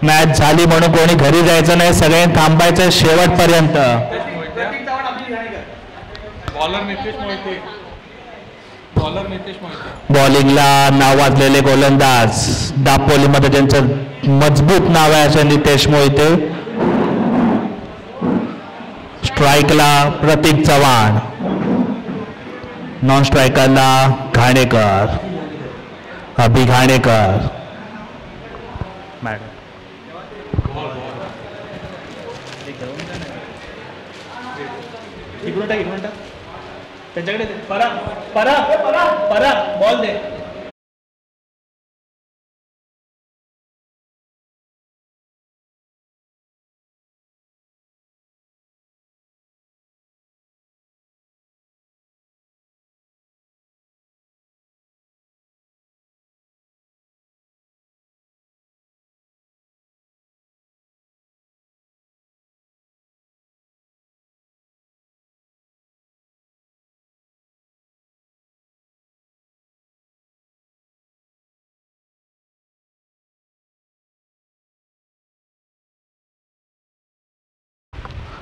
Match झाली म्हणून कोणी घरी जायचं नाही, सगळ्यांनी थांबायचं शेवटपर्यंत. बॉलिंगला नावाजलेले गोलंदाज दापोलीमध्ये ज्यांचं मजबूत नाव आहे असे नितेश मोहिते. स्ट्राईकला प्रतीक चव्हाण, नॉन स्ट्रायकरला घाणेकर, अभि घाणेकर. मॅडम त्यांच्याकडे परा परा परा बॉल दे.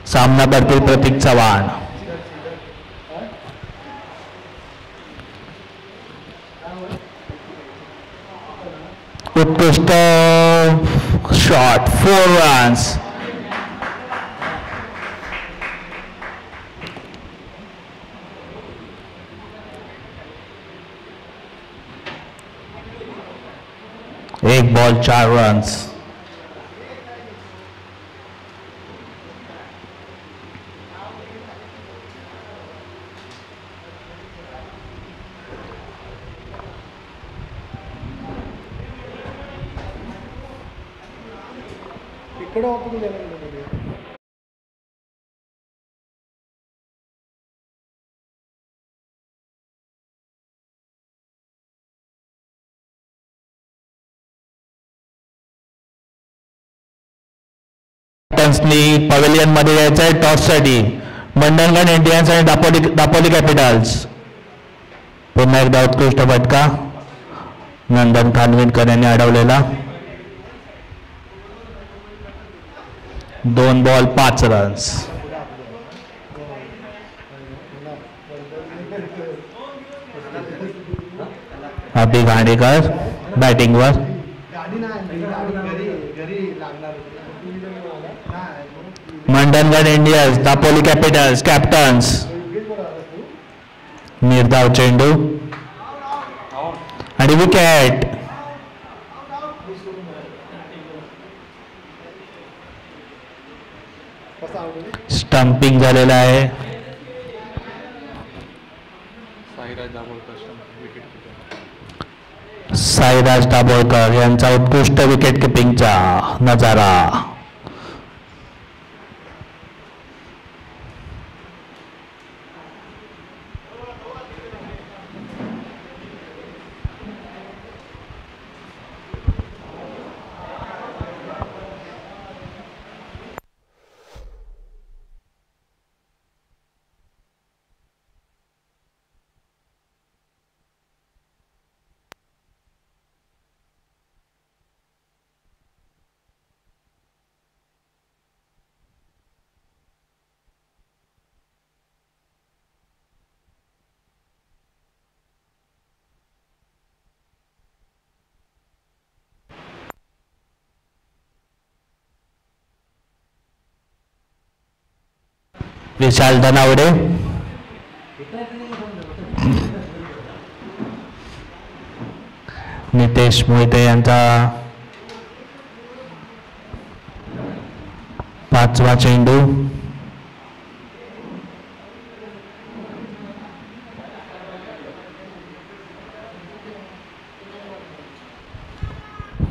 सामना करतील प्रतीक चव्हाण. उत्कृष्ट शॉट, 4 रन्स. एक बॉल 4 रन्स. पवेलियन मध्ये यायचं आहे टॉससाठी. मंडणगड इंडियन्स आणि दापोली कॅपिटल्स. पुन्हा एकदा उत्कृष्ट फटका नंदन खानविलकर यांनी अडवलेला. 2 बॉल 5 रन्स. अभि घाणेकर बॅटिंगवर. Mandangad Indians Dapoli capitals captains. निर्धाव चेंडू आणि विकेट. स्टंपिंग झालेलं आहे. साईराज दाभोळकर यांचा उत्कृष्ट विकेट किपिंगचा नजारा. विशाल धनावडे. नितेश मोहिते यांचा 5वा चेंडू.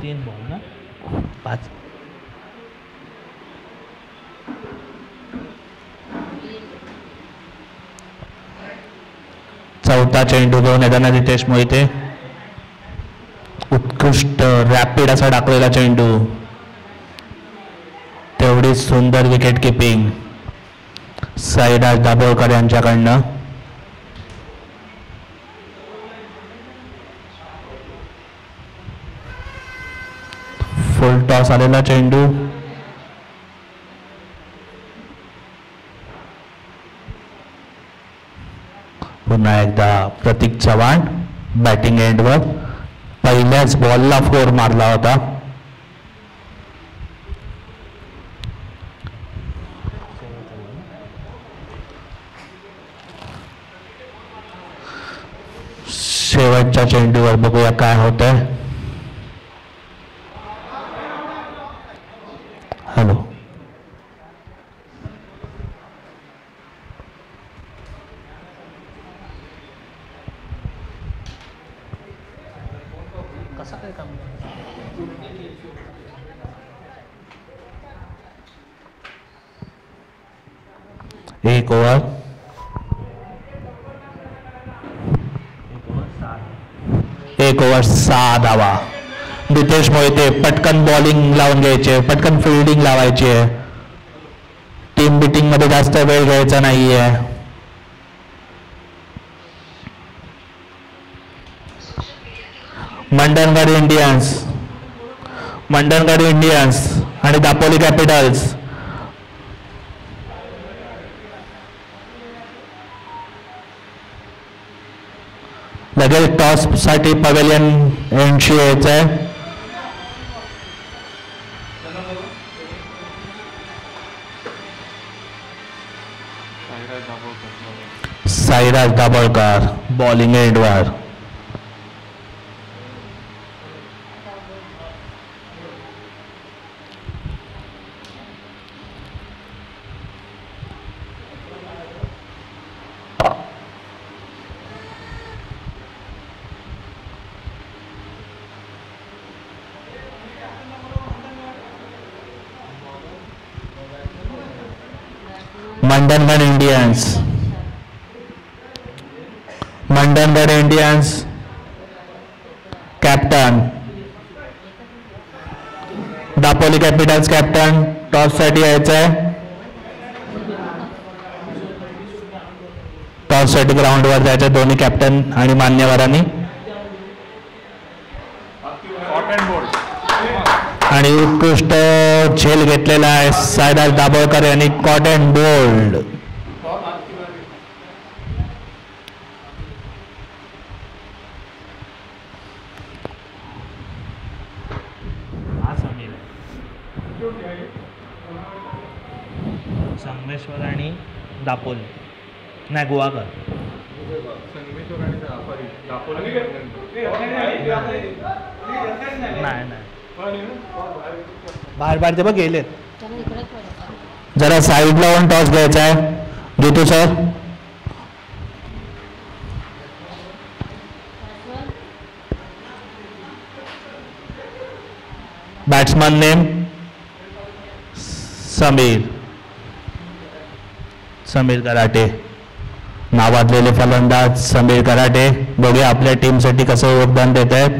तीन बॉल ना 5. चौथा चेंडू घेऊन येताना नितेश मोहिते. उत्कृष्ट रॅपिड असा टाकलेला चेंडू. तेवढीच सुंदर विकेट किपिंग साईराज दाभोळकर यांच्याकडनं. फुल टॉस टॉस आलेला चेंडू. पुन्हा एकदा प्रतीक चव्हाण बॅटिंग एंडवर. पहिल्याच बॉलला 4 मारला होता. शेवटच्या चेंडूवर बघूया काय होतंय. हॅलो. एक ओव्हर. एक ओव्हर 6 धावा. नितेश मोहिते पटकन बॉलिंग लावून घ्यायचे, पटकन फिल्डिंग लावायची आहे. टीम बिटिंग मध्ये जास्त वेळ घ्यायचा नाहीये. मंडणगड इंडियन्स आणि दापोली कॅपिटल्स. लगेच टॉस साठी पवेलियन एंडशी यायचंय. साईराज दाभोळकर बॉलिंग एंडवर. Mandangad Indians captain. Dapoli capitals captain toss साठी यायचंय. टॉस साठी ग्राउंडवर जायचं दोन्ही कॅप्टन आणि मान्यवरांनी. आणि उत्कृष्ट झेल घेतलेला आहे साईराज दाभोळकर यांनी. Cotton bold. संगमेश्वर आणि दापोली नाही गोवाकर. नाही बाहेर बघ गेलेत. जरा साईड लावून टॉस घ्यायचा आहे. देतो sir. Batsman name Sameer karate. नावाजलेले फलंदाज समीर कराटे. बघूया आपल्या टीमसाठी कसं योगदान देत आहेत.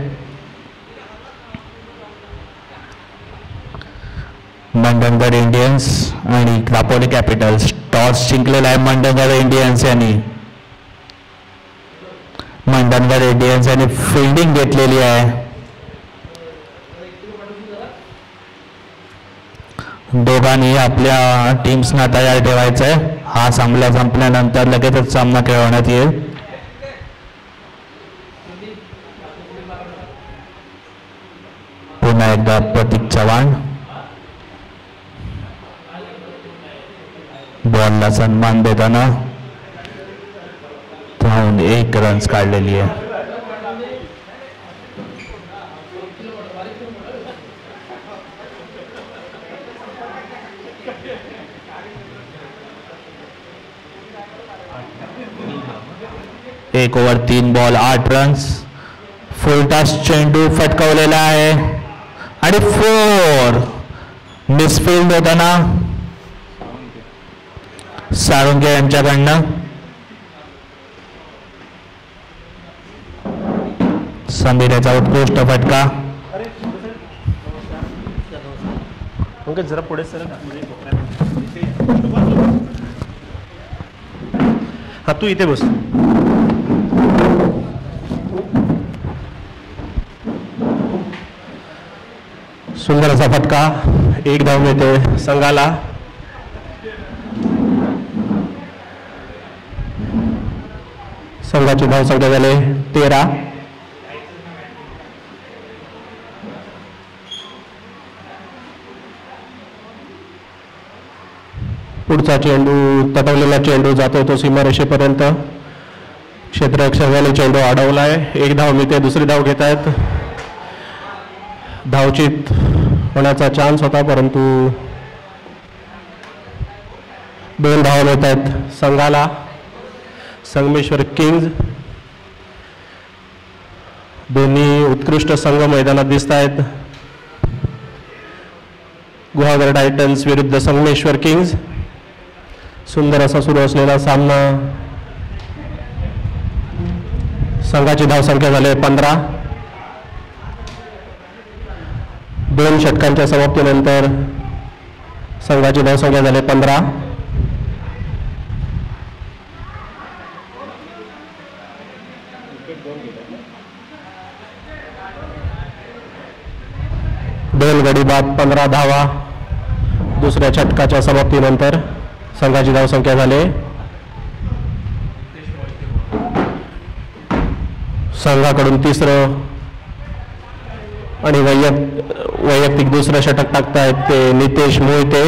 मंडणगड इंडियन्स आणि दापोली कॅपिटल्स. टॉस जिंकलेला आहे मंडणगड इंडियन्स यांनी. मंडणगड इंडियन्स यांनी फिल्डिंग घेतलेली आहे. दोघांनी आपल्या टीम्सना तयार ठेवायचंय. हा सामना संपल्यानंतर लगेचच सामना खेळवण्यात येईल. पुन्हा एकदा प्रतीक चव्हाण. बॉलला सन्मान देताना धावून 1 रन्स काढलेली आहे. एक ओव्हर 3 बॉल 8 रन्स. फुलटॉस चेंडू फटकावलेला आहे आणि 4 मिसफिल्ड होताना साळुंके यांच्याकडनं. समीर याचा उत्कृष्ट फटका. जरा पुढे सर. हा तू इथे बस. सुंदर असा फटका, 1 धाव मिळते संघाला. संघाची धावसंख्या झाली 13. पुढचा चेंडू, तटवलेला चेंडू जातो तो सीमारेषेपर्यंत. क्षेत्ररक्षकाने चेंडू अडवलाय. 1 धाव मिळते. दुसरी धाव घेत आहेत. धावचित होण्याचा चान्स होता परंतु 2 धावा मिळत आहेत संघाला. संगमेश्वर किंग्ज, दोन्ही उत्कृष्ट संघ मैदानात दिसत आहेत. गुहागर टायटन्स विरुद्ध संगमेश्वर किंग्ज. सुंदर असा सुरू असलेला सामना. संघाची धावसंख्या झाली 15. 2 षटकांच्या समाप्तीनंतर संघाची धावसंख्या झाली 15. दोन गडी बाद 15 धावा. दुसऱ्या षटकाच्या समाप्तीनंतर संघाची धावसंख्या झाली. संघाकडून तिसरं आणि वैयक्तिक दुसरं षटक टाकतायत ते नितेश मोहिते.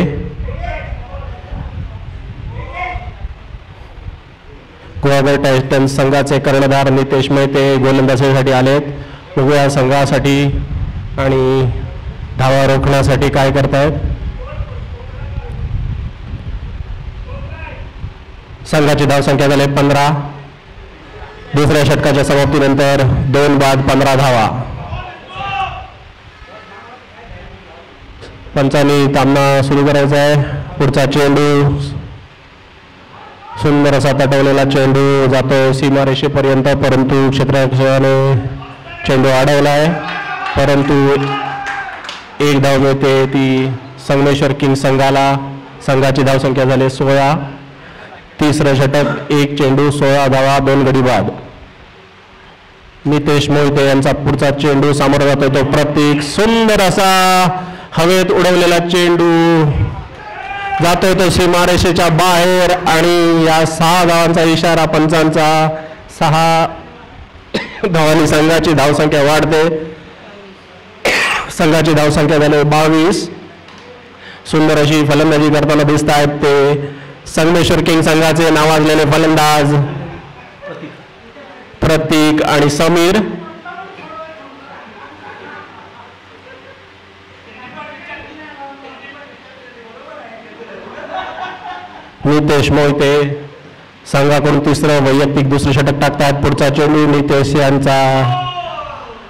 गुहागर टायटन्स संघाचे कर्णधार नितेश मोहिते गोलंदाजीसाठी आलेत. बघूया संघासाठी आणि धावा रोखण्यासाठी काय करतायत. संघाची धावसंख्या झाली 15. दुसऱ्या षटकाच्या समाप्तीनंतर 2 बाद 15 धावा. पंचांनी सामना सुरू करायचा आहे. पुढचा चेंडू, सुंदर असा तटवलेला चेंडू जातो सीमारेषेपर्यंत परंतु क्षेत्ररक्षकाने चेंडू अडवला आहे. परंतु 1 धाव मिळते ती संगमेश्वर किंग्ज संघाला. संघाची धावसंख्या झाली 16. तिसरं षटक, 1 चेंडू 16 धावा 2 गडी बाद. नितेश मोहिते यांचा पुढचा चेंडू सामोरा जातोय तो प्रतीक. सुंदर असा हवेत उडवलेला चेंडू जातोय तो सीमारेषेच्या बाहेर आणि या 6 धावांचा इशारा पंचांचा. 6 धावांनी संघाची धावसंख्या वाढते. संघाची धावसंख्या झाली 22. सुंदर अशी फलंदाजी करताना दिसत आहेत ते संगमेश्वर किंग संघाचे नावाजलेले फलंदाज प्रतीक आणि समीर. नितेश मोहिते संघाकडून तिसरं वैयक्तिक दुसरं षटक टाकतात. पुढचा चेंडू नितेश यांचा.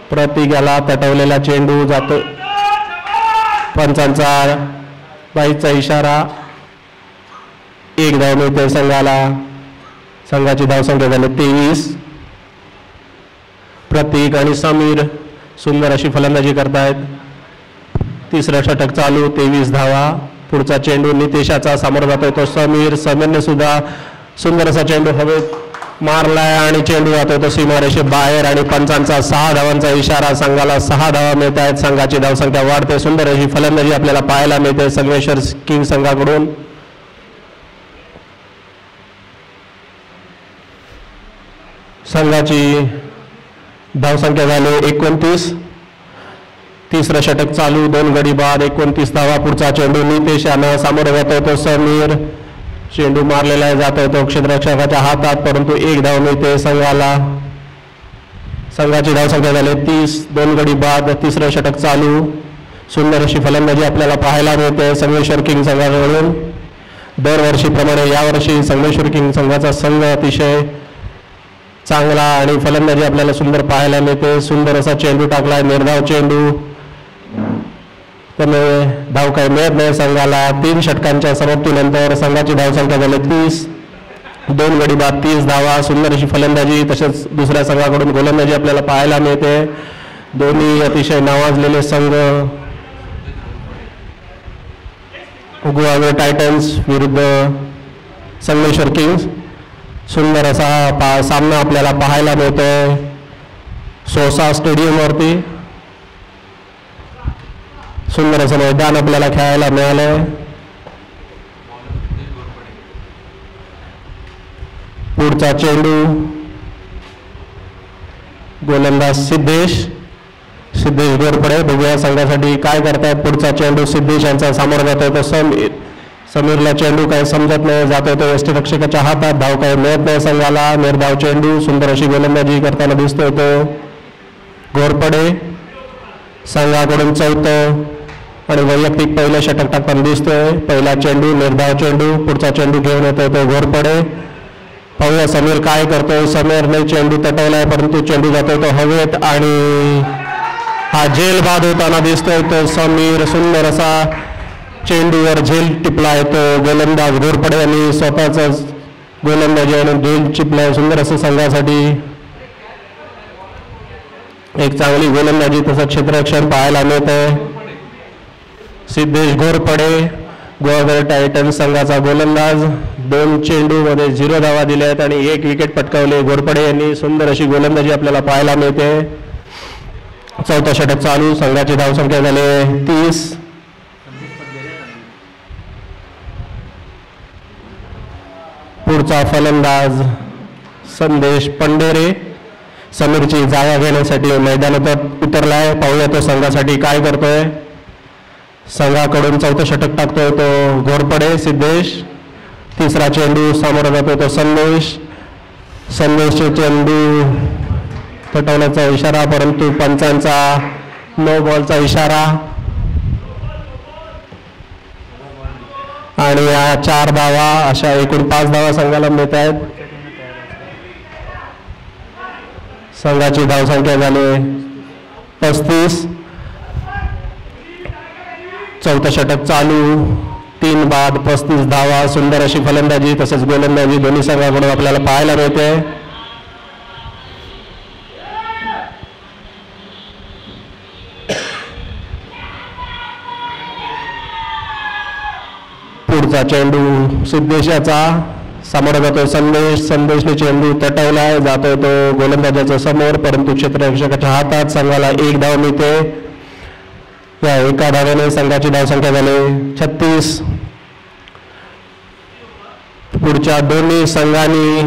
प्रतीक याला तटवलेला चेंडू जातो. पंचांचा बाईचा इशारा. 1 धाव मिळते संघाला. संघाची धावसंख्या झाली 23. प्रतीक आणि समीर सुंदर अशी फलंदाजी करतायत. तिसरं षटक चालू. 23 धावा. पुढचा चेंडू नितेशाचा सामोरा जातोय तो समीर. समीरने सुद्धा सुंदर असा चेंडू हवेत मारलाय आणि चेंडू जातोय तो सीमारेषे बाहेर आणि पंचांचा 6 धावांचा इशारा. संघाला 6 धावा मिळत आहेत. संघाची धावसंख्या वाढते. सुंदर अशी फलंदाजी आपल्याला पाहायला मिळते संगमेश्वर किंग संघाकडून. संघाची धावसंख्या झाली 29. तिसरं षटक चालू. 2 गडी बाद 29 धावा. पुढचा चेंडू नितेश यानं सामोरे जातोय तो समीर. चेंडू मारलेला जातोय तो क्षेत्ररक्षकाच्या हातात परंतु 1 धाव मिळते संघाला. संघाची धावसंख्या झाली 30. 2 गडी बाद. तिसरं षटक चालू. सुंदर अशी फलंदाजी आपल्याला पाहायला मिळते संगमेश्वर किंग संघाकडून. दरवर्षीप्रमाणे यावर्षी संगमेश्वर किंग संघाचा संघ अतिशय चांगला आणि फलंदाजी आपल्याला सुंदर पाहायला मिळते. सुंदर असा चेंडू टाकलाय. निर्धाव चेंडू. त्यामुळे धाव काही मिळत नाही संघाला. 3 षटकांच्या समाप्तीनंतर संघाची धावसंख्या झाली 30. 2 गडी बाद 30 धावा. सुंदर अशी फलंदाजी तसेच दुसऱ्या संघाकडून गोलंदाजी आपल्याला पाहायला मिळते. दोन्ही अतिशय नावाजलेले संघ. गुहागर टायटन्स विरुद्ध संगमेश्वर किंग्ज. सुंदर असा सामना आपल्याला पाहायला मिळतोय सोसा स्टेडियमवरती. सुंदर असं मैदान आपल्याला खेळायला मिळालंय. पुढचा चेंडू गोलंदाज सिद्धेश घोरपडे. बघूया संघासाठी काय करतायत. पुढचा चेंडू सिद्धेश यांचा सामोरा जातोय तो समीरला चेंडू काय समजत नाही, जातोय तो यष्टीरक्षकाच्या हातात. धाव काय मिळत नाही संघाला. निर्धाव चेंडू. सुंदर अशी गोलंदाजी करताना दिसतोय तो घोरपडे. संघाकडून चौथं आणि वैयक्तिक पहिलं षटक टाकताना दिसतोय. पहिला चेंडू निर्धाव चेंडू. पुढचा चेंडू घेऊन येतोय तो घोरपडे. पाहूया समीर काय करतोय. समीरने चेंडू तटवलाय परंतु चेंडू जातोय तो हवेत आणि हा झेल बाद होताना दिसतोय तो समीर. सुंदर असा चेंडूवर झेल टिपलाय तो गोलंदाज घोरपडे यांनी स्वतःच गोलंदाजी आणि झेल टिपलाय. सुंदर असं संघासाठी एक चांगली गोलंदाजी तसं क्षेत्ररक्षण पाहायला मिळतंय. सिद्धेश घोरपडे गोवा टायटन्स संघाचा गोलंदाज. 2 चेंडूमध्ये 0 धावा दिल्या आहेत आणि 1 विकेट पटकावले. घोरपडे यांनी सुंदर अशी गोलंदाजी आपल्याला पाहायला मिळते. चौथा षटक चालू. संघाची धावसंख्या झाली 30. पुढचा फलंदाज संदेश पंढेरे समीरची जागा घेण्यासाठी मैदानात उतरलाय. पाहूया तो संघासाठी काय करतोय. संघाकडून चौथं षटक टाकतोय तो घोरपडे सिद्धेश. तिसरा चेंडू सामोरा जातोय तो संदेशचे चेंडू तटवण्याचा इशारा परंतु पंचांचा नो बॉलचा इशारा आणि या 4 धावा अशा एकूण 5 धावा संघाला मिळत आहेत. संघाची धावसंख्या झाली 35. चौथं षटक चालू. 3 बाद 35 धावा. सुंदर अशी फलंदाजी तसेच गोलंदाजी दोन्ही संघाकडून आपल्याला पाहायला मिळते. पुढचा चेंडू सिद्धेशाचा सामोरा जातोय संदेशने चेंडू तटवलाय. जातोय तो गोलंदाजाच्या समोर परंतु क्षेत्ररक्षकाच्या हातात. संघाला 1 धाव मिळते. या एका धावेने संघाची धावसंख्या झाली 36. पुढच्या दोन्ही संघांनी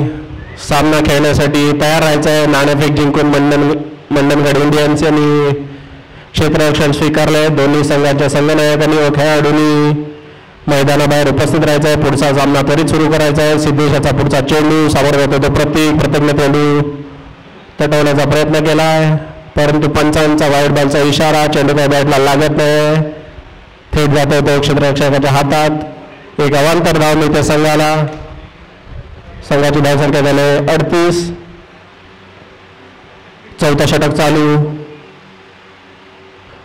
सामना खेळण्यासाठी तयार राहायचं आहे. नाणेफेक जिंकून मंडणगड इंडियन्स यांनी क्षेत्ररक्षण स्वीकारलंय. दोन्ही संघाच्या संघनायकांनी व खेळाडूंनी मैदानाबाहेर उपस्थित राहायचं आहे. पुढचा सामना त्वरित सुरू करायचा आहे. सिद्धेशाचा पुढचा चेंडू सामोरा जातो तो प्रत्येकने चेंडू तटवण्याचा प्रयत्न केलाय परंतु पंचांचा वाईट बॉलचा इशारा. चेंडू काय बॅटला लागत नाही. थेट जातोय तो क्षेत्ररक्षकाच्या हातात. एक अवांतर धाव मिळते संघाला. संघाची धावसंख्या झाली 38. चौथा षटक चालू.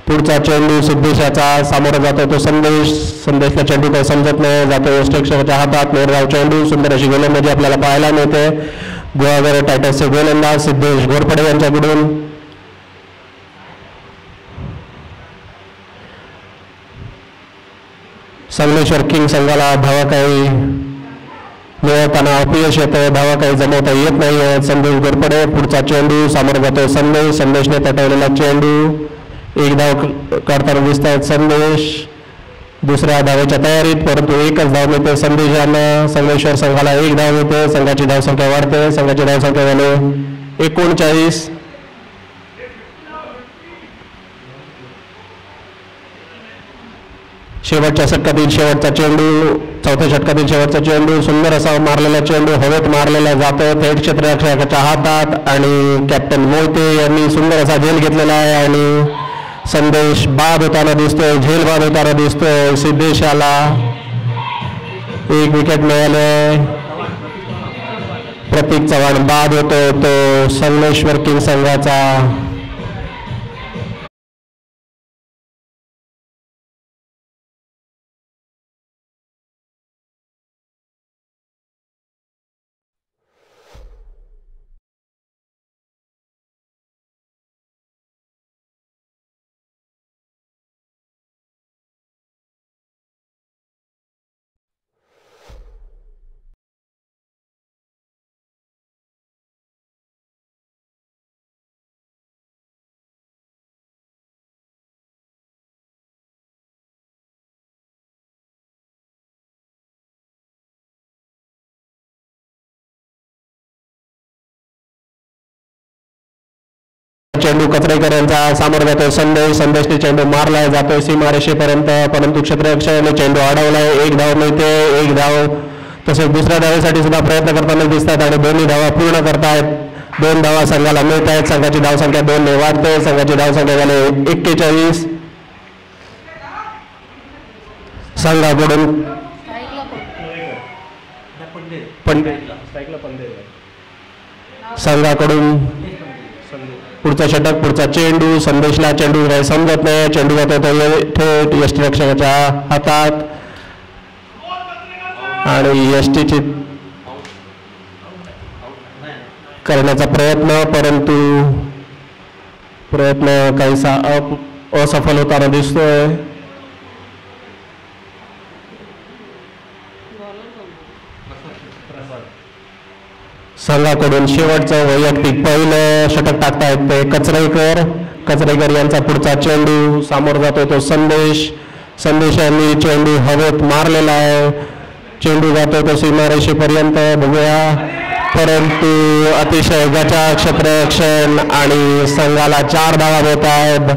पुढचा चेंडू सिद्धेशाचा सामोरा जातोय तो संदेशला चेंडू काही समजत नाही. जातोय यष्टीरक्षकाच्या हातात. निर्धाव चेंडू. सुंदर अशी गोलंदाजी आपल्याला पाहायला मिळते. गोवा टायटन्सचे गोलंदाज सिद्धेश घोरपडे यांच्याकडून. संगमेश्वर किंग संघाला धावा काही मिळवताना अपयश येतं. धावा काही जमवता येत नाही. संदेश घोरपडे. पुढचा चेंडू सामोरा जातोय संदेशने तटवलेला चेंडू. 1 धाव करताना दिसत आहेत संदेश. दुसऱ्या धावेच्या तयारीत परंतु 1च धाव मिळते संदेशांना. संगमेश्वर संघाला 1 धाव मिळते. संघाची धावसंख्या वाढते. संघाची धावसंख्या झाली 39. शेवटच्या षटकातील शेवटचा चेंडू. चौथ्या षटकातील शेवटचा चेंडू. सुंदर असा मारलेला चेंडू हवेत मारलेला जातो थेट क्षेत्ररक्षकाच्या हातात आणि कॅप्टन मोहिते यांनी सुंदर असा झेल घेतलेला आहे आणि संदेश बाद होताना दिसतोय. झेल बाद होताना दिसतोय. सिद्धेशाला 1 विकेट मिळाले. प्रतीक चव्हाण बाद होतोय तो संगमेश्वर किंग संघाचा. चेंडू कचरेकर यांचा सामोर जातो संदेशने चेंडू मारलाय, जातोय सीमारेषेपर्यंत, परंतु क्षेत्ररक्षकाने चेंडू अडवलाय. 1 धाव मिळते, 1 धाव. तसेच दुसऱ्या धावेसाठी सुद्धा प्रयत्न करताना दिसत आहेत आणि दोन्ही धावा पूर्ण करतायत. 2 धावा संघाला मिळत आहेत. संघाची धावसंख्या 2 ने वाढते. संघाची धावसंख्या झाली 41. संघाकडून संघाकडून पुढचा षटक, पुढचा चेंडू. संदेशला चेंडू काही समजत नाही. चेंडू जातो थेट यष्टीरक्षकाच्या हातात आणि यष्टीची करण्याचा प्रयत्न, परंतु प्रयत्न काहीसा असफल होताना दिसतोय. संघाकडून शेवटचं वैयक्तिक पहिलं षटक टाकतायत ते कचरेकर यांचा पुढचा चेंडू. सामोर जातोय तो संदेश यांनी चेंडू हवेत मारलेला आहे. चेंडू जातोय तो सीमारेषेपर्यंत, बघूया, परंतु अतिशय गचाळ क्षेत्ररक्षण आणि संघाला 4 धावा देत आहेत.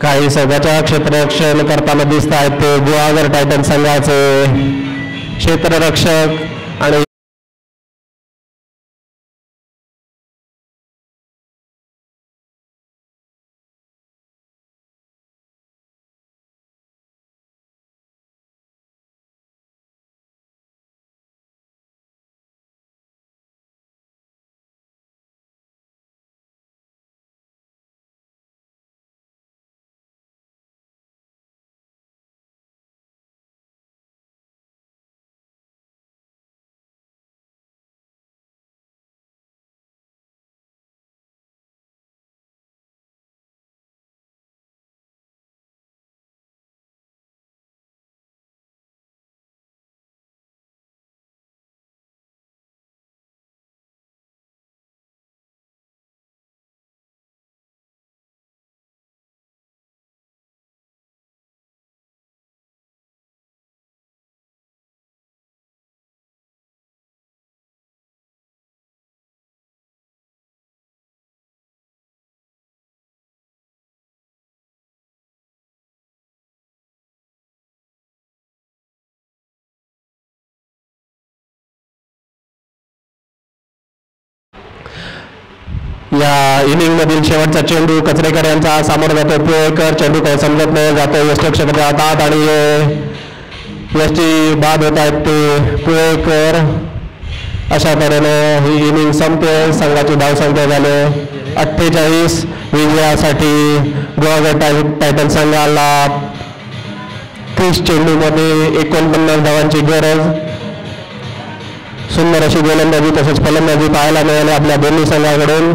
काही गचाळ क्षेत्ररक्षण करताना दिसत आहेत ते गुहागर टायटन संघाचे क्षेत्ररक्षक आणि या इनिंग मधील शेवटचा चेंडू कचरेकर यांचा सामोर जातो पुळेकर. चेंडू काही समजत नाही, जातो यष्टीरक्षकाच्या हातात आणि यष्टी बाद होत आहेत ते पुळेकर. अशा तऱ्हेने ही इनिंग संपते. संघाची धावसंख्या झाली 48. विजयासाठी गुहागर टायटन संघाला 30 चेंडूमध्ये 49 धावांची गरज. सुंदर अशी गोलंदाजी तसेच फलंदाजी पाहायला मिळाली आपल्या दोन्ही संघाकडून.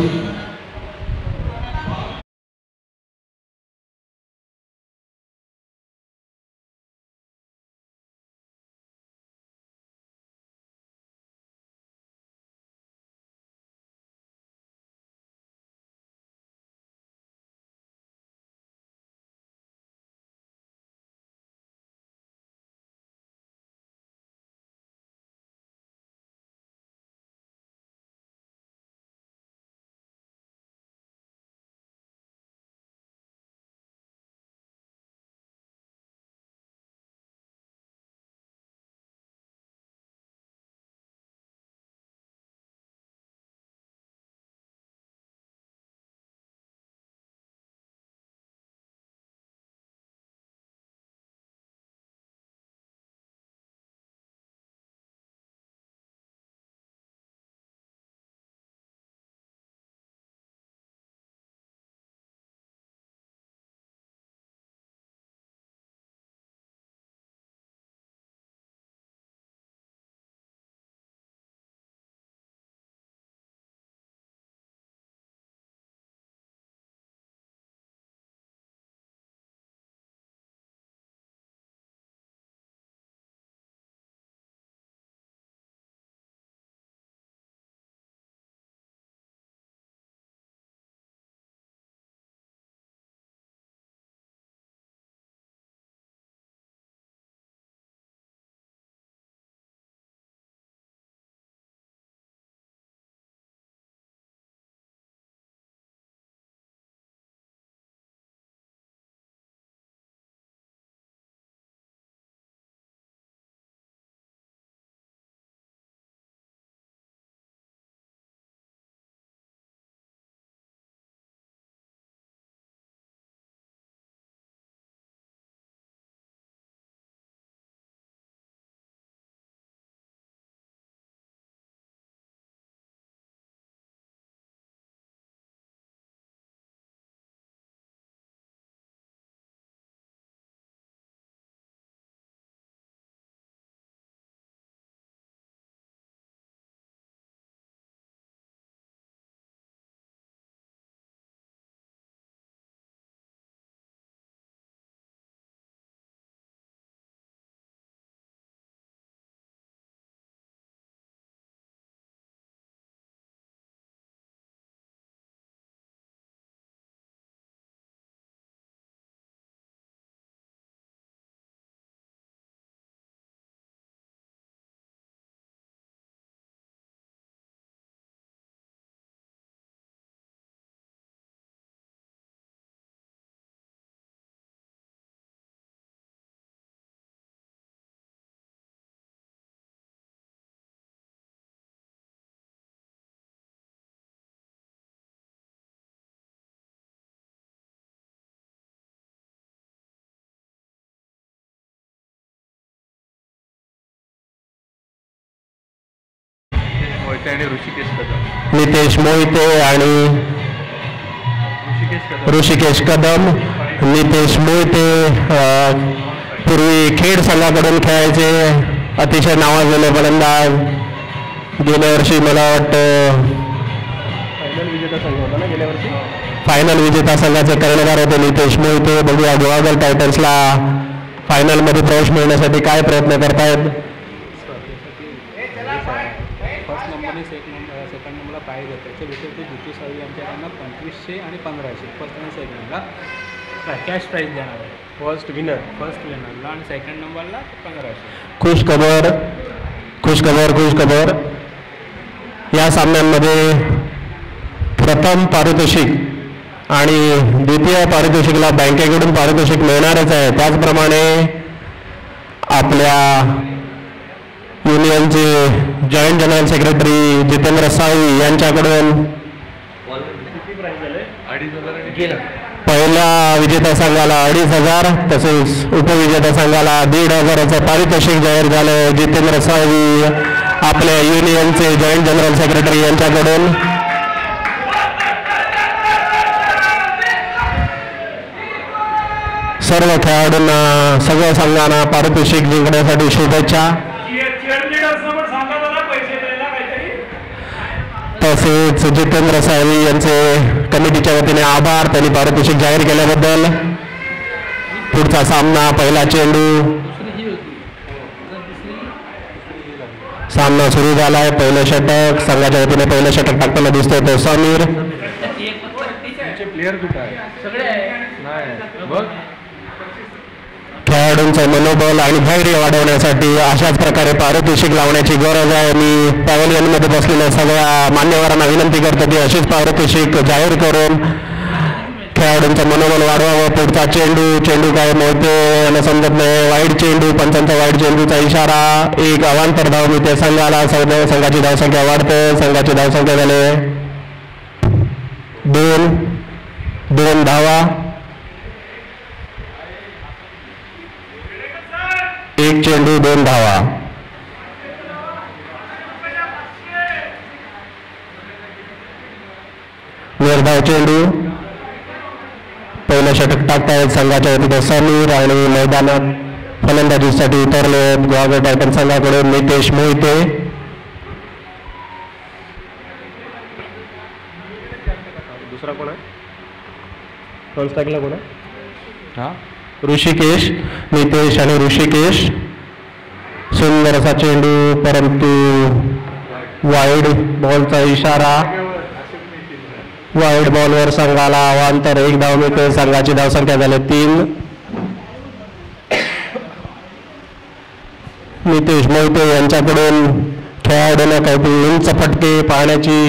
मोहिते आणि ऋषिकेश कदम. नितेश मोहिते आणि ऋषिकेश कदम. नितेश मोहिते पूर्वी खेड संघाकडून खेळायचे, अतिशय नावाजलेले फलंदाज. गेल्या वर्षी मला वाटतं फायनल विजेता संघाचे कर्णधार होते नितेश मोहिते. बघूया गुवाहाटी टायटन्सला फायनलमध्ये प्रवेश मिळवण्यासाठी काय प्रयत्न करतायत. फर्स्ट नंबरने सेकंड नंबरला प्राईज आहे. त्याच्या व्यतिरिक्त द्वितीय सहावी आमच्याकडनं 2500 आणि 1500 फर्स्ट आणि सेकंडला कॅश प्राईज देणार आहे. फर्स्ट विनरला आणि सेकंड नंबरला 1500. खुश खबर. या सामन्यांमध्ये प्रथम पारितोषिक आणि द्वितीय पारितोषिकला बँकेकडून पारितोषिक मिळणारच आहे. त्याचप्रमाणे आपल्या युनियनचे joint general secretary Jitendra Salvi यांच्याकडून पहिल्या विजेता संघाला 2,500 तसेच उपविजेता संघाला 1,500 पारितोषिक जाहीर झालं. जितेंद्र साळवी आपल्या युनियनचे जॉईंट जनरल सेक्रेटरी यांच्याकडून. सर्व खेळाडूंना सगळ्या संघांना पारितोषिक जिंकण्यासाठी शुभेच्छा. तसेच जितेंद्र साळवी यांचे कमिटीच्या वतीने आभार, त्यांनी पारितोषिक जाहीर केल्याबद्दल. पुढचा सामना पहिला चेंडू. सामना सुरू झालाय. पहिलं षटक संघाच्या वतीने पहिलं षटक टाकताना दिसतोय तो समीर. प्लेअर कुठं आहे? बघ खेळाडूंचं मनोबल आणि धैर्य वाढवण्यासाठी अशाच प्रकारे पारितोषिक लावण्याची गरज आहे. मी पॅव्हलियनमध्ये बसलेल्या सगळ्या मान्यवरांना विनंती करतो की अशीच पारितोषिक जाहीर करून खेळाडूंचं मनोबल वाढवावं. पुढचा चेंडू काय मोहिते यांना समजत नाही. वाईट चेंडू, पंचांचा वाईट चेंडूचा इशारा. एक अवांतर धाव मिळते संघाला. संघाची धावसंख्या वाढते. संघाची धावसंख्या झाले 2 धावा. 1 चेंडू 2 धावा. निर्धाव चेंडू. पहिलं षटक टाकतायत संघाच्या वतीने समीर आणि मैदानात फलंदाजीसाठी उतरले गुवाहाटी टायटन्स संघाकडून नितेश मोहिते. दुसरा कोण आहे? टॉसला कोण आहे? ऋषिकेश. नितेश आणि ऋषिकेश. सुंदर असा चेंडू, परंतु वाईड बॉलचा इशारा. वाईड बॉलवर संघाला अवांतर 1 धाव मिळते. संघाची धावसंख्या झाली 3. नितेश मोहिते यांच्याकडून खेळाडूंना काहीतरी उंच फटके पाहण्याची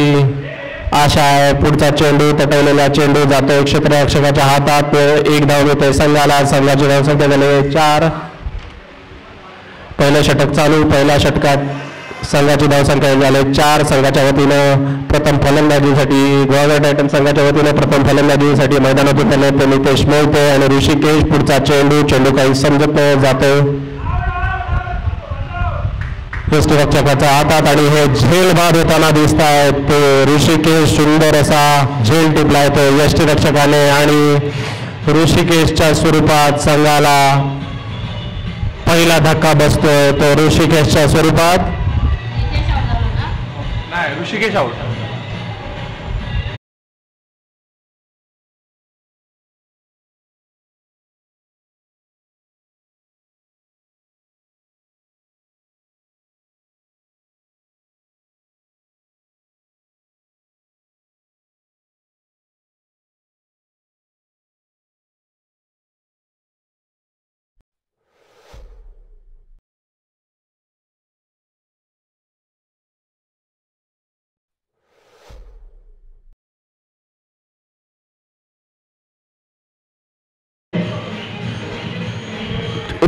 आशा आहे. पुढचा चेंडू, तटवलेला चेंडू जातो क्षेत्ररक्षकाच्या हातात. 1 धाव मिळते संघाला. संघाची धावसंख्या झाली 4. पहिलं षटक चालू. पहिल्या षटकात संघाची धावसंख्या झाली 4. संघाच्या वतीनं प्रथम फलंदाजीसाठी गुवाहाटी टायटन्स संघाच्या वतीनं प्रथम फलंदाजीसाठी मैदानात उतरले ते नितेश मोहिते आणि ऋषिकेश. पुढचा चेंडू काही समजत नाही, जातो यष्टीरक्षकाच्या हातात आणि हे झेल बाद होताना दिसत आहेत. ते ऋषिकेश सुंदर असा झेल टिपलाय तो यष्टीरक्षकाने आणि ऋषिकेशच्या स्वरूपात संघाला पहिला धक्का बसतोय. तो ऋषिकेशच्या स्वरूपात नाही, ऋषिकेश आउट.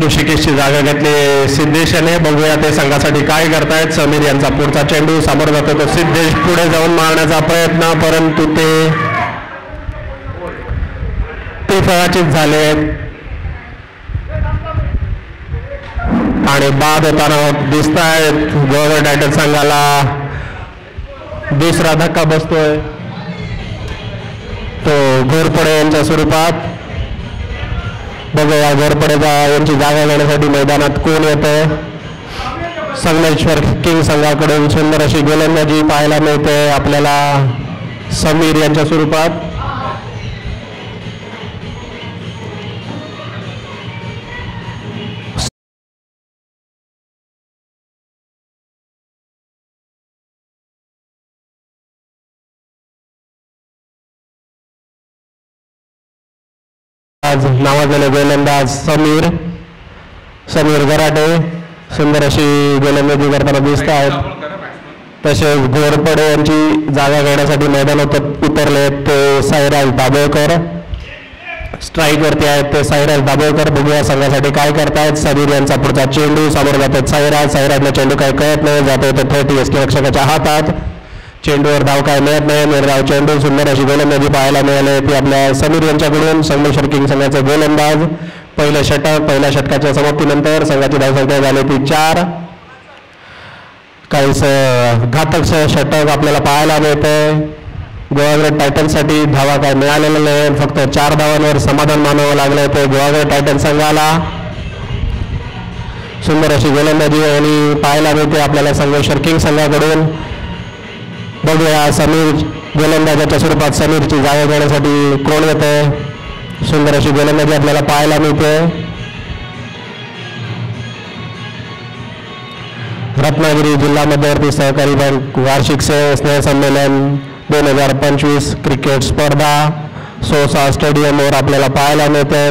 ऋषिकेशची जागा घेतली सिद्धेशने. बघूया ते संघासाठी काय करतायत. समीर यांचा पुढचा चेंडू समोर जातो तो सिद्धेश पुढे जाऊन मारण्याचा प्रयत्न, परंतु ते फळाचीत झाले आणि बाद होताना दिसत आहेत गुवाहाटी टायटन्स संघाला. दुसरा धक्का बसतोय तो घोरपडे यांच्या स्वरूपात. बघूया घोरपडेचा यांची जागा घेण्यासाठी मैदानात कोण येतंय. संगमेश्वर किंग संघाकडून सुंदर अशी गोलंदाजी पाहायला मिळते आपल्याला समीर यांच्या स्वरूपात. आज नावाजलेले गोलंदाज समीर गराटे सुंदर अशी गोलंदाजी करताना दिसत आहेत. तसेच घोरपडे यांची जागा घेण्यासाठी मैदानात उतरले ते साईराज दाभोळकर. स्ट्राईकवरती आहेत ते साईराज दाभोळकर. बघूया संघासाठी काय करतायत. समीर यांचा पुढचा चेंडू समोर जातात साईराजला चेंडू काही कळत नाही. जातो तो थेट यष्टीरक्षकाच्या हातात. चेंडूवर धाव काय मिळत नाही. निर्धाव चेंडू सुंदर अशी गोलंदाजी पाहायला मिळाली ती आपल्या समीर यांच्याकडून. संगमेश्वर किंग संघाचे गोलंदाज. पहिल्या षटकाच्या समाप्तीनंतर संघाची धावसंख्या झाली ती 4. काहीच घातक षटक आपल्याला पाहायला मिळतंय. गोवाग्रेड टायटन्ससाठी धावा काय मिळालेल्या नाही. फक्त 4 धावांवर समाधान मानावं लागलं ते गोवाग्रेड टायटन्स संघाला. सुंदर अशी गोलंदाजी आणि पाहायला मिळते आपल्याला संगमेश्वर किंग संघाकडून. बघूया समीर गोलंदाजाच्या स्वरूपात समीरची जागा घेण्यासाठी कोण येते. सुंदर अशी गोलंदाजी आपल्याला पाहायला मिळते. रत्नागिरी जिल्हा मध्यवर्ती सहकारी बँक वार्षिक स्नेहसंमेलन 2025 क्रिकेट स्पर्धा सोसा स्टेडियमवर आपल्याला पाहायला मिळते.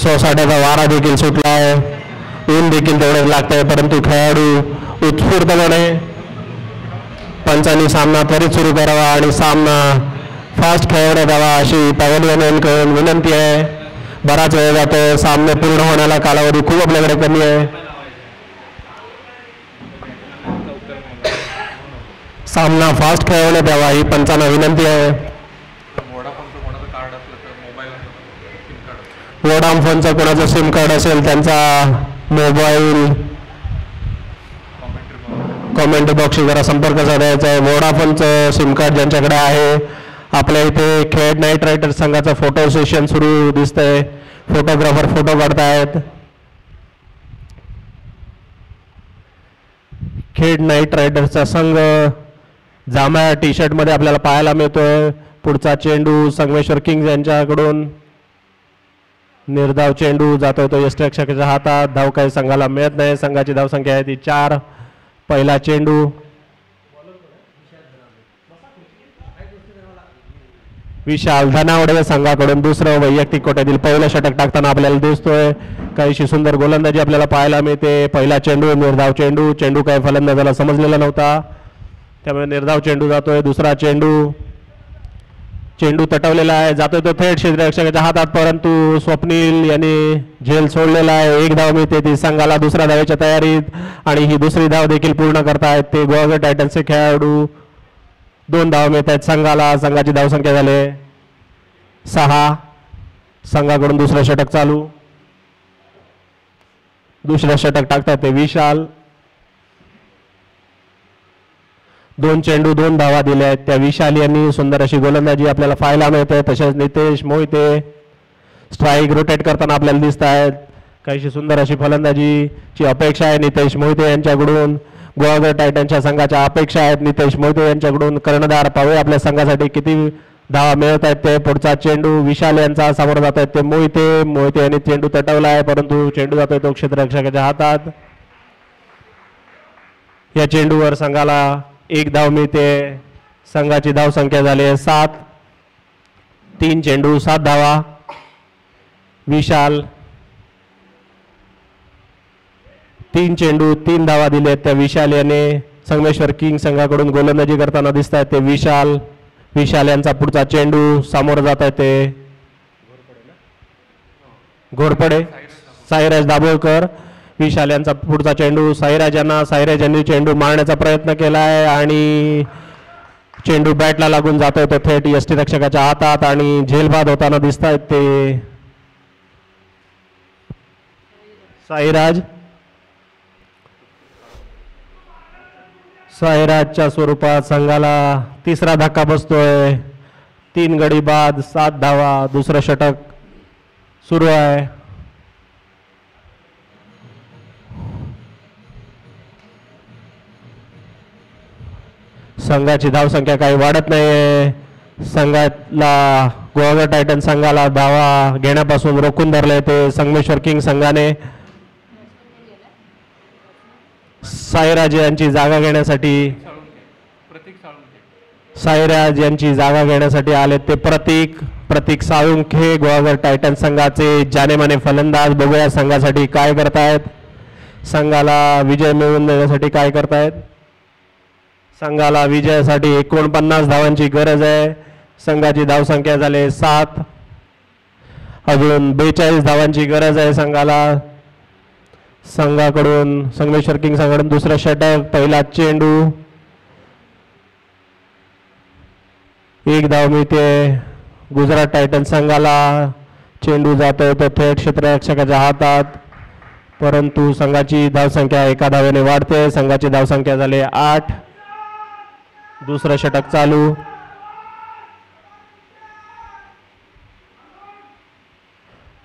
सोसाट्याचा वारा देखील सुटला आहे. ऊन देखील तेवढंच लागतंय परंतु खेळाडू उत्स्फूर्तपणे पंचांनी सामना त्वरित सुरू करावा आणि सामना फास्ट खेळवण्यात यावा अशी पॅव्हलियनकडून विनंती आहे. बराच वेळ जातो. सामने पूर्ण होण्याला कालावधी खूप आपल्याकडे कमी आहे. सामना फास्ट खेळवण्यात यावा ही पंचांना विनंती आहे. वोडाफोनचं कोणाचं सिम कार्ड असेल त्यांचा मोबाईल कॉमेंट बॉक्सशी जरा संपर्क साधायचा आहे. वोडाफोनचं सिम कार्ड ज्यांच्याकडे आहे. आपल्या इथे खेड नाईट रायडर्स संघाचं फोटो सेशन सुरू दिसतंय. फोटोग्राफर फोटो काढतायत. खेड नाईट रायडर्सचा संघ जांभळ्या टी शर्टमध्ये आपल्याला पाहायला मिळतोय. पुढचा चेंडू संगमेश्वर किंग्ज यांच्याकडून. निर्धाव चेंडू जातोय तो यष्टीरक्षकाच्या हातात. धाव काही संघाला मिळत नाही. संघाची धावसंख्या आहे ती 4. पहिला चेंडू विशाल धनावडे संघाकडून. दुसरं वैयक्तिक कोट्यातील पहिलं षटक टाकताना आपल्याला दिसतोय. काहीशी सुंदर गोलंदाजी आपल्याला पाहायला मिळते. पहिला चेंडू निर्धाव चेंडू काही फलंदाजाला समजलेला नव्हता त्यामुळे निर्धाव चेंडू जातोय. दुसरा चेंडू तटवलेला आहे. जातोय तो थेट क्षेत्ररक्षकाच्या हातात परंतु स्वप्नील यांनी झेल सोडलेला आहे. 1 धाव मिळते ती संघाला दुसऱ्या धावेच्या तयारीत आणि ही दुसरी धाव देखील पूर्ण करतायत ते गोवाग्रेड टायटन्सचे खेळाडू. 2 धाव मिळत आहेत संघाला. संघाची धावसंख्या झाली 6. संघाकडून दुसरं षटक चालू. दुसरं षटक टाकतात ते विशाल. 2 चेंडू 2 धावा दिल्या आहेत त्या विशाल यांनी. सुंदर अशी गोलंदाजी आपल्याला पाहायला मिळते. तसेच नितेश मोहिते स्ट्राईक रोटेट करताना आपल्याला दिसत आहेत. काहीशी सुंदर अशी फलंदाजीची अपेक्षा आहे नितेश मोहिते यांच्याकडून. गोवाग्रेड टायटन्सच्या संघाच्या अपेक्षा आहेत नितेश मोहिते यांच्याकडून. कर्णधार पाहूया आपल्या संघासाठी किती धावा मिळत आहेत ते. पुढचा चेंडू विशाल यांचा समोर जात आहेत ते मोहिते यांनी चेंडू तटवला आहे परंतु चेंडू जातोय तो क्षेत्ररक्षकाच्या हातात. या चेंडूवर संघाला 1 धाव मिळते. संघाची धावसंख्या झाली आहे 7. 3 चेंडू 7 धावा. विशाल 3 चेंडू 3 धावा दिले त्या विशाल याने. संगमेश्वर किंग संघाकडून गोलंदाजी करताना दिसत आहेत ते विशाल यांचा पुढचा चेंडू समोर जात आहे ते घोरपडे साईराज दाभोळकर. विशाल यांचा पुढचा चेंडू साईराज यांनी चेंडू मारण्याचा प्रयत्न केला आहे आणि चेंडू बॅटला लागून जातोय तो थेट यष्टीरक्षकाच्या हातात आणि झेलबाद होताना दिसत आहेत ते साईराजच्या स्वरूपात संघाला तिसरा धक्का बसतोय. 3 गडी बाद 7 धावा. दुसरं षटक सुरू आहे. संघाची धावसंख्या काही वाढत नाहीये. संघाला गुहागर टायटन संघाला धावा घेण्यापासून रोखून धरले ते संगमेश्वर किंग संघाने. साईराज यांची जागा घेण्यासाठी साईराज यांची जागा घेण्यासाठी आले ते प्रतीक साळुंखे गुहागर टायटन संघाचे जानेमाने फलंदाज. बघूया संघासाठी काय करतायत. संघाला विजय मिळवून देण्यासाठी काय करतायत. संघाला विजयासाठी 49 धावांची गरज आहे. संघाची धावसंख्या झाली 7. अजून 42 धावांची गरज आहे संघाला. संघाकडून संगमेश्वर किंग संघाकडून दुसरं षटक. पहिला चेंडू 1 धाव मिळते गुजरात टायटन संघाला. चेंडू जातोय तो थेट क्षेत्ररक्षकाच्या हातात, परंतु संघाची धावसंख्या 1 धावेने वाढते. संघाची धावसंख्या झाली 8. दुसरं षटक चालू.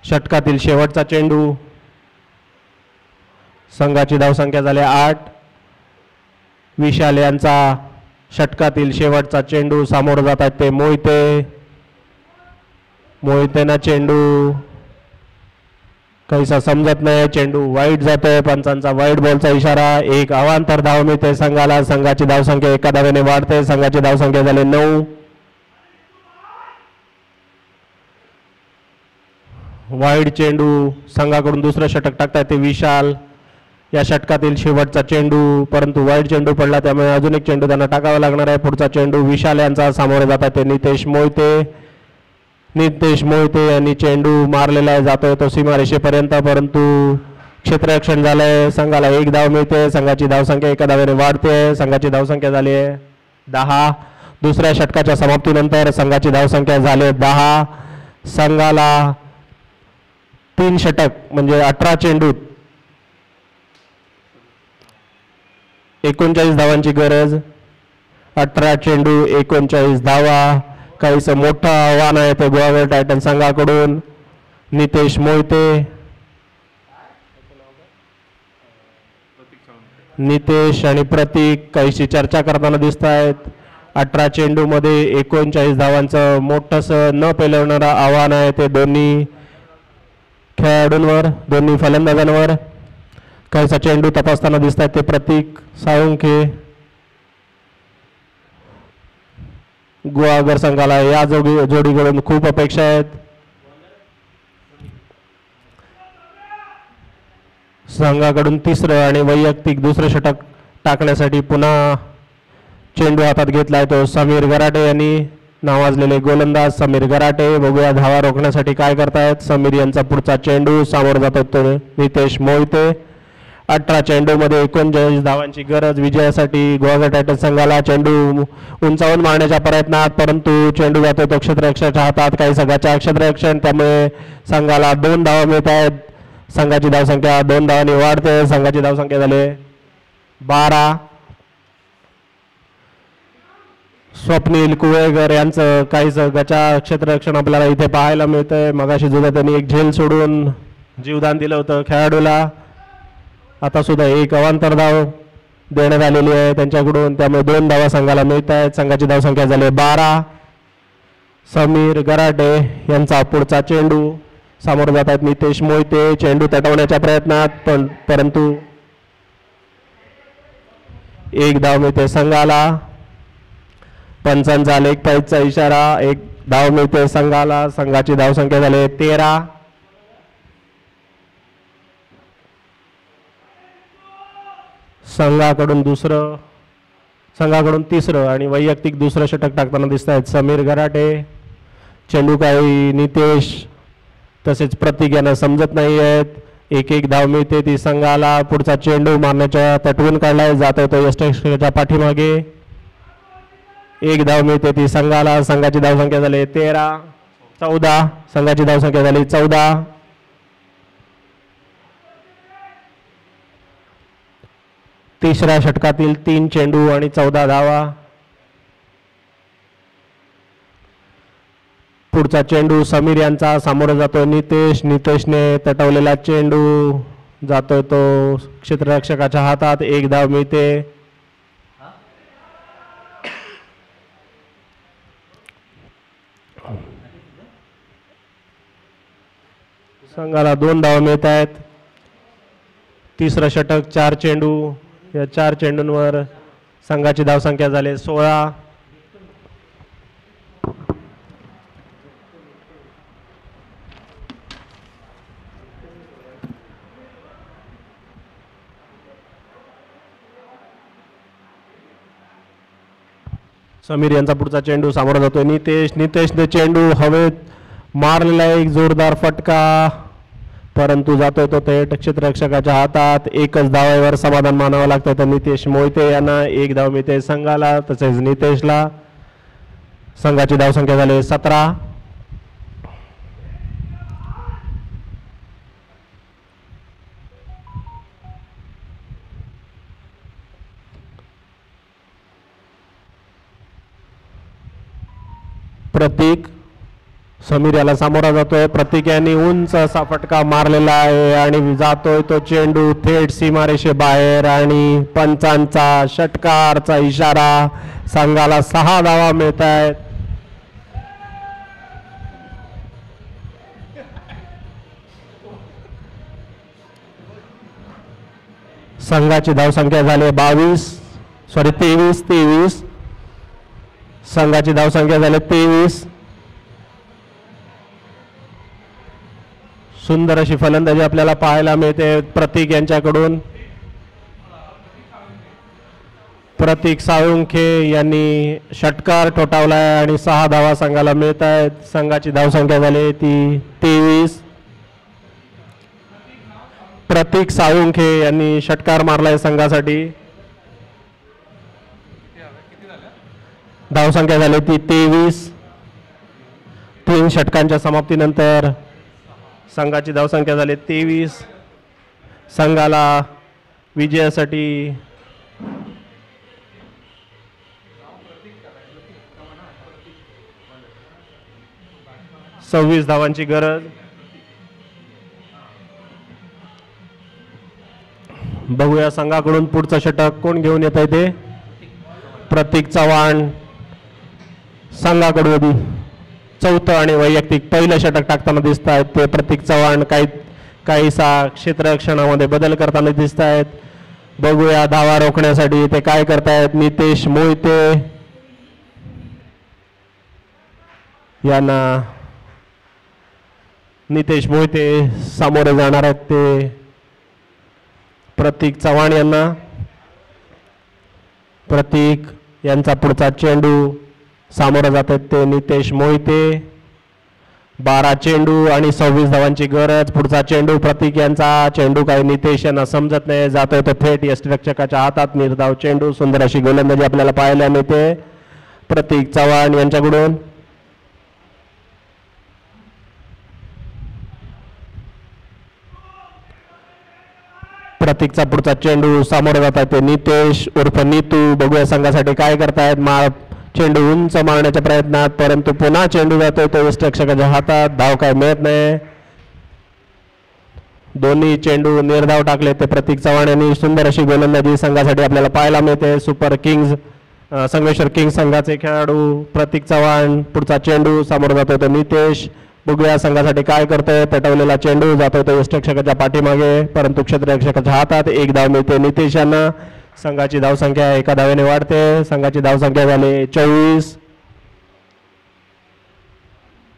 षटकातील शेवटचा चेंडू. संघाची धावसंख्या झाली 8. विशाल यांचा षटकातील शेवटचा चेंडू. सामोरं जात आहेत ते मोहितेना चेंडू काहीसा समजत नाही. चेंडू वाईट जातोय. पंचांचा वाईट बॉलचा इशारा. 1 अवांतर धाव मिळते संघाला. संघाची धावसंख्या 1 धावेने वाढते. संघाची धावसंख्या झाली 9. वाईड चेंडू. संघाकडून दुसरं षटक टाकतायत ते विशाल. या षटकातील शेवटचा चेंडू, परंतु वाईड चेंडू पडला त्यामुळे अजून एक चेंडू त्यांना टाकावा लागणार आहे. पुढचा चेंडू विशाल यांचा. सामोरे जातात ते नितेश मोहिते यांनी चेंडू मारलेला आहे. जातोय तो सीमारेषेपर्यंत, परंतु क्षेत्ररक्षण झालंय. संघाला 1 धाव मिळते. संघाची धावसंख्या 1 धावेने वाढते. संघाची धावसंख्या झाली आहे 10. दुसऱ्या षटकाच्या समाप्तीनंतर संघाची धावसंख्या झाली 10. संघाला 3 षटक म्हणजे 18 चेंडूत 39 धावांची गरज. 18 चेंडू 39 धावा. काहीसं मोठं आव्हान आहे ते गुहागर टायटन संघाकडून. नितेश मोहिते, नितेश आणि प्रतीक काहीशी चर्चा करताना दिसत आहेत. 18 चेंडूमध्ये 39 धावांचं मोठंसं न पेलवणारं आव्हान आहे ते दोन्ही खेळाडूंवर, दोन्ही फलंदाजांवर. काहीसा चेंडू तपासताना दिसत आहेत ते प्रतीक साळुंखे. गुहागर संघाला या जोडीकडून खूप अपेक्षा आहेत. संघाकडून तिसरं आणि वैयक्तिक दुसरं षटक टाकण्यासाठी पुन्हा चेंडू हातात घेतलाय तो समीर गराटे यांनी. नावाजलेले गोलंदाज समीर गराटे. बघूया धावा रोखण्यासाठी काय करतायत. समीर यांचा पुढचा चेंडू. सामोरं जातात तो नितेश मोहिते. 18 चेंडूमध्ये 39 धावांची गरज विजयासाठी गुहागर टायटन संघाला. चेंडू उंचावून मारण्याच्या प्रयत्नात, परंतु चेंडू जातो तो क्षेत्ररक्षकाच्या हातात. काही संघाच्या क्षेत्ररक्षण, त्यामुळे संघाला 2 धावा मिळत आहेत. संघाची धावसंख्या 2 धावांनी वाढते. संघाची धावसंख्या झाली 12. स्वप्नील कुवेकर यांचं काहीच गचा क्षेत्ररक्षण आपल्याला इथे पाहायला मिळतंय. मगाशी सुद्धा त्यांनी एक झेल सोडून जीवदान दिलं होतं खेळाडूला. आता सुद्धा 1 अवांतर धाव देण्यात आलेली आहे त्यांच्याकडून, त्यामुळे 2 धावा संघाला मिळत आहेत. संघाची धावसंख्या झाली 12. समीर गराटे यांचा पुढचा चेंडू. सामोरं जात आहेत नितेश मोहिते. चेंडू तटवण्याच्या प्रयत्नात, परंतु 1 धाव मिळते संघाला. पंचांचा लेग पाईचा इशारा. 1 धाव मिळते संघाला. संघाची धावसंख्या झाली 13. संघाकडून तिसरं आणि वैयक्तिक दुसरं षटक टाकताना दिसत आहेत समीर गराटे. चेंडू काही नितेश तसेच प्रतीक यांना समजत नाही आहेत. 1 धाव मिळते ती संघाला. पुढचा चेंडू मारण्याच्या तटवून काढलाय. जातोय तो यष्टरक्षकाच्या पाठीमागे. 1 धाव मिळते ती संघाला. संघाची धावसंख्या झाली 14. संघाची धावसंख्या झाली 14. तिसऱ्या षटकातील 3 चेंडू आणि 14 धावा. पुढचा चेंडू समीर यांचा, सामोरा जातो नितेश. नितेशने तटवलेला चेंडू जातोय तो क्षेत्ररक्षकाच्या हातात. 1 धाव मिळते. संघाला 2 धावा मिळत आहेत. तिसरं षटक 4 चेंडू. या 4 चेंडूंवर संघाची धावसंख्या झाली 16. समीर यांचा पुढचा चेंडू सामोरा जातोय नितेश. नितेशने चेंडू हवेत मारलेला, एक जोरदार फटका, परंतु जातोय तो थेट क्षेत्ररक्षकाच्या हातात. 1च धावावर समाधान मानावं लागतं तर नितेश मोहिते यांना 1 धाव मिळते संघाला, तसेच नितेशला. संघाची धावसंख्या झाली 17. प्रतीक समीर याला सामोरा जातोय. प्रतीक यांनी उंच असा फटका मारलेला आहे आणि जातोय तो चेंडू थेट सीमारेषे बाहेर आणि पंचांचा षटकारचा इशारा. संघाला 6 धावा मिळत आहेत. संघाची धावसंख्या झाली 23. संघाची धावसंख्या झाली 23. सुंदर अशी फलंदाजी आपल्याला पाहायला मिळते प्रतीक यांच्याकडून. प्रतीक साळुंखे यांनी षटकार ठोठावलाय आणि 6 धावा संघाला मिळत आहेत. संघाची धावसंख्या झाली ती 23. प्रतीक साळुंखे यांनी षटकार मारलाय संघासाठी. धावसंख्या झाली ती 23. 3 षटकांच्या समाप्तीनंतर संघाची धावसंख्या झाली 23. संघाला विजयासाठी 26 धावांची गरज. बघूया संघाकडून पुढचं षटक कोण घेऊन येत आहे ते. प्रतीक चव्हाण संघाकडून 4थं आणि वैयक्तिक पहिलं षटक टाकताना दिसत आहेत ते प्रतीक चव्हाण. काहीसा क्षेत्ररक्षणामध्ये बदल करताना दिसत आहेत. बघूया धावा रोखण्यासाठी ते काय करतायत. नितेश मोहिते यांना नितेश मोहिते सामोरे जाणार आहेत ते प्रतीक चव्हाण यांना. प्रतीक यांचा पुढचा चेंडू सामोरा जात आहेत ते नितेश मोहिते. 12 चेंडू आणि 26 धावांची गरज. पुढचा चेंडू प्रतीक यांचा. चेंडू काही नितेश यांना समजत नाही, जातोय तो थेट यष्टिरक्षकाच्या हातात. निर्धाव चेंडू. सुंदर अशी गोलंदाजी आपल्याला पाहायला मिळते प्रतीक चव्हाण यांच्याकडून. प्रतीकचा पुढचा चेंडू सामोरा जात आहे ते नितेश उर्फ नीतू. बघूया संघासाठी काय करतायत. चेंडू उंच मारण्याच्या प्रयत्नात, परंतु पुन्हा चेंडू जातोय तो यष्टिरक्षकाच्या हातात. धाव काय मिळत नाही. दोन्ही चेंडू निर्धाव टाकले ते प्रतीक चव्हाण यांनी. सुंदर अशी गोलंदाजी संघासाठी आपल्याला पाहायला मिळते. सुपर किंग्ज संगमेश्वर किंग्ज संघाचे खेळाडू प्रतीक चव्हाण. पुढचा चेंडू सामोरा जातोय तो नितेश. बघूया संघासाठी काय करतोय. पेटवलेला चेंडू जातोय तो यष्टिरक्षकाच्या पाठीमागे, परंतु क्षेत्ररक्षकाच्या हातात. 1 धाव मिळते नितेश यांना. संघाची धावसंख्या 1 धावेने वाढते. संघाची धावसंख्या झाली 24.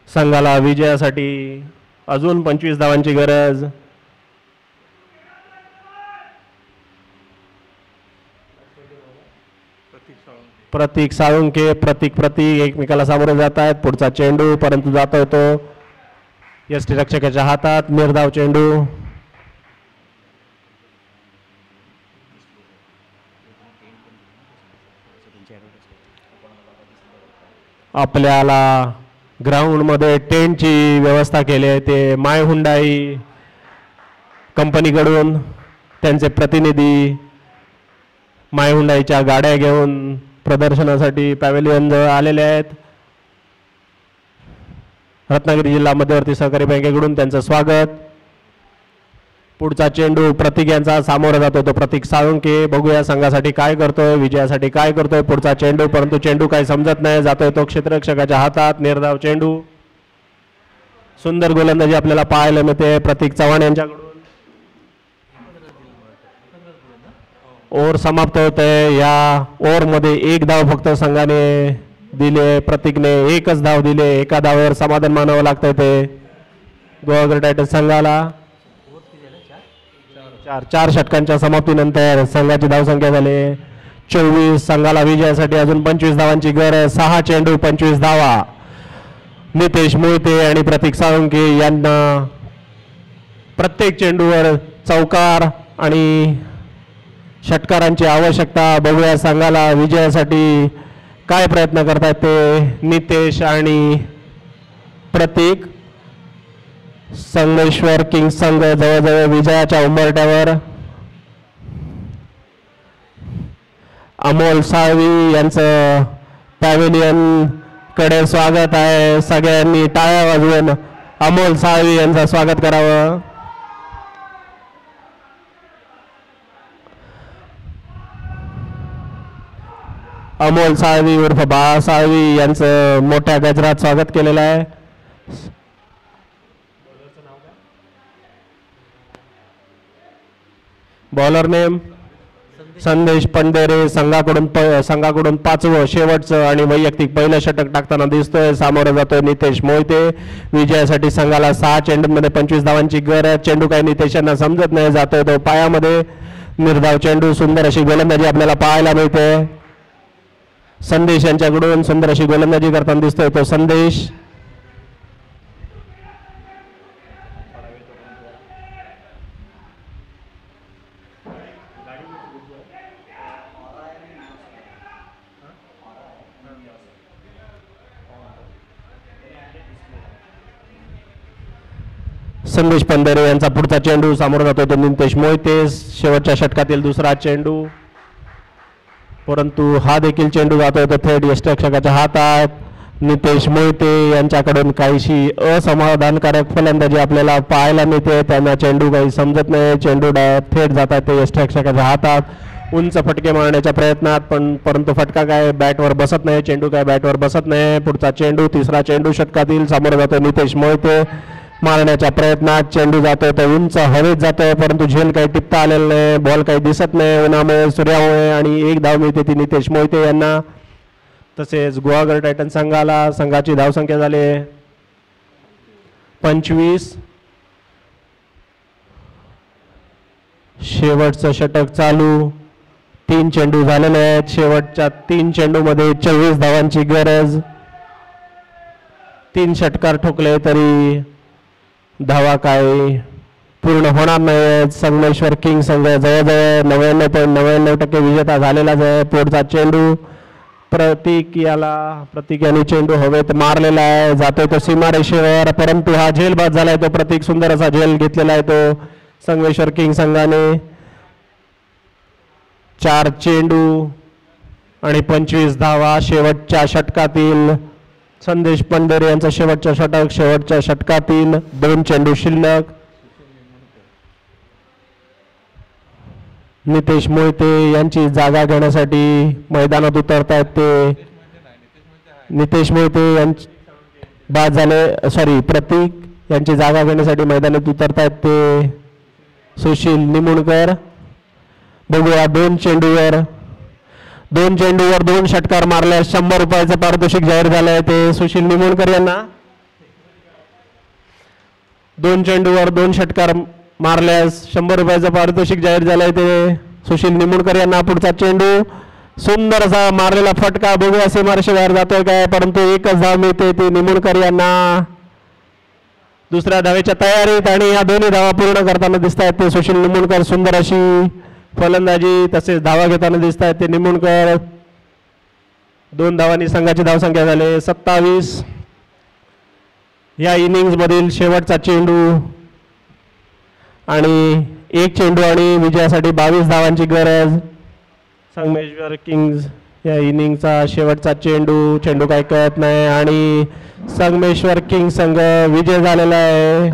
संघाला विजयासाठी अजून 25 धावांची गरज. प्रतीक साळुंखे प्रतीक एकमेकाला सामोरे जात आहेत. पुढचा चेंडू परंतु जातोय तो यष्टिरक्षकाच्या हातात. निर्धाव चेंडू. आपल्याला ग्राउंडमध्ये टेंटची व्यवस्था केली आहे ते माय हुंडाई कंपनीकडून. त्यांचे प्रतिनिधी माय हुंडाईच्या गाड्या घेऊन प्रदर्शनासाठी पॅव्हेलियन जवळ आलेले आहेत. रत्नागिरी जिल्हा मध्यवर्ती सहकारी बँकेकडून त्यांचं स्वागत. पुढचा चेंडू प्रतीक यांचा सामोरा जातो तो प्रतीक साळुंके. बघूया संघासाठी काय करतोय, विजयासाठी काय करतोय पुढचा चेंडू, परंतु चेंडू काही समजत नाही. जातोय तो क्षेत्ररक्षकाच्या हातात. निर्धाव चेंडू. सुंदर गोलंदाजी आपल्याला पाहायला मिळते प्रतीक चव्हाण यांच्याकडून. ओव्हर समाप्त होते. या ओव्हरमध्ये एक धाव फक्त संघाने दिले. प्रतीकने एकच धाव दिले. एका धावावर समाधान मानावं लागतंय ते गोवा टायटन्स संघाला. चार षटकांच्या समाप्तीनंतर संघाची धावसंख्या झाली 24. संघाला विजयासाठी अजून 25 धावांची गरज. 6 चेंडू 25 धावा. नितेश मोहिते आणि प्रतीक साळुंके यांना प्रत्येक चेंडूवर चौकार आणि षटकारांची आवश्यकता. बघूया संघाला विजयासाठी काय प्रयत्न करतात ते नितेश आणि प्रतीक. संगमेश्वर किंग्स संघ जवळजवळ विजयाच्या उंबरठ्यावर. अमोल साळवी यांचं पॅव्हेलियन कडे स्वागत आहे. सगळ्यांनी टाळ्या वाजवून अमोल साळवी यांचं स्वागत करावं. अमोल साळवी उर्फ बाळा साळवी यांचं मोठ्या गजरात स्वागत केलेलं आहे. बॉलर नेम संदेश पंडेरे. संघाकडून 5वं शेवटचं आणि वैयक्तिक पहिलं षटक टाकताना दिसतोय. सामोरं जातोय नितेश मोहिते. विजयासाठी संघाला 6 चेंडूंमध्ये 25 धावांची गरज. चेंडू काही नितेश यांना समजत नाही. जातोय तो पायामध्ये. निर्धाव चेंडू. सुंदर अशी गोलंदाजी आपल्याला पाहायला मिळते. संदेश यांच्याकडून सुंदर अशी गोलंदाजी करताना दिसतोय तो संदेश. संदेश पंधरे यांचा पुढचा चेंडू. सामोरं जातो तो नितेश मोहिते. शेवटच्या षटकातील दुसरा चेंडू, परंतु हा देखील चेंडू जातोय तो थेट यष्टिरक्षकाच्या हातात. नितेश मोहिते यांच्याकडून काहीशी असमाधानकारक फलंदाजी आपल्याला पाहायला मिळते. त्यांना चेंडू काही समजत नाही. चेंडू थेट जातात ते यष्टिरक्षकाच्या हातात. उंच फटके मारण्याच्या प्रयत्नात परंतु फटका काय बॅटवर बसत नाही. चेंडू काय बॅटवर बसत नाही. पुढचा चेंडू, तिसरा चेंडू षटकातील. सामोरं जातो नितेश मोहिते. मारण्याच्या प्रयत्नात चेंडू जातोय तो उंच हवेत जातोय, परंतु झेल काही टिपता आलेला नाही. बॉल काही दिसत नाही उन्हामुळे, सूर्यामुळे, आणि एक धाव मिळते ती नितेश मोहिते यांना. तसेच गुवाहाटी टायटन्स संघाची धावसंख्या झाली 25. शेवटचं षटक चालू. 3 चेंडू झालेले आहेत. शेवटच्या 3 चेंडूमध्ये 24 धावांची गरज. 3 षटकार ठोकले तरी धावा काय पूर्ण होणार नाही. संगमेश्वर किंग संघ जवळजवळ 99.99% विजेता झालेलाच आहे. पुढचा चेंडू प्रतीक यांनी चेंडू हवेत मारलेला आहे. जातोय तो सीमारेषेवर, परंतु हा झेल बाद झालाय. तो प्रतीक सुंदर असा झेल घेतलेला आहे तो संगमेश्वर किंग संघाने. 4 चेंडू आणि 25 धावा. शेवटच्या षटकातील संदेश पंढरे यांचा शेवटच्या षटकातील 2 चेंडू शिल्लक. नितेश मोहिते यांची जागा घेण्यासाठी मैदानात उतरतायत ते नितेश मोहिते यांची बाद झाले. प्रतीक यांची जागा घेण्यासाठी मैदानात उतरतायत ते सुशील निमुणकर. बघूया 2 चेंडूवर 2 षटकार मारल्यास 100 रुपयाचं पारितोषिक जाहीर झालंय ते सुशील निमुणकर यांना. 2 चेंडूवर 2 षटकार मारल्यास 100 रुपयाचं पारितोषिक जाहीर झालंय ते सुशील निमुणकर यांना. पुढचा चेंडू सुंदर असा मारलेला फटका. बघूया सीमारेषेवर जातोय काय, परंतु एकच धाव मिळते ती निमुणकर यांना. दुसऱ्या धावेच्या तयारीत आणि या दोन्ही धावा पूर्ण करताना दिसत आहेत ते सुशील निमुणकर. सुंदर अशी फलंदाजी तसेच धावा घेताना दिसत आहेत ते निमुणकर. 2 धावांनी संघाची धावसंख्या झाली 27. या इनिंग्स मधील शेवटचा चेंडू आणि 1 चेंडू आणि विजयासाठी 22 धावांची गरज. संगमेश्वर किंग्ज या इनिंगचा शेवटचा चेंडू काही कळत नाही आणि संगमेश्वर किंग संघ विजय झालेला आहे,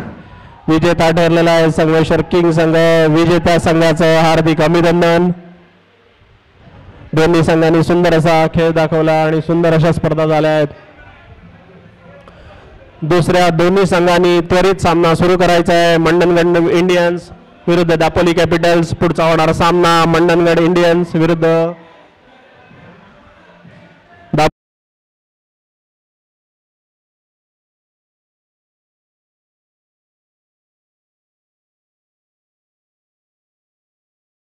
विजेता ठरलेला आहे संगमेश्वर किंग संघ. विजेत्या संघाचं हार्दिक अभिनंदन. दोन्ही संघांनी सुंदर असा खेळ दाखवला आणि सुंदर अशा स्पर्धा झाल्या आहेत. दुसऱ्या दोन्ही संघांनी त्वरित सामना सुरू करायचा आहे. मंडणगड इंडियन्स विरुद्ध दापोली कॅपिटल्स. पुढचा होणारा सामना मंडणगड इंडियन्स विरुद्ध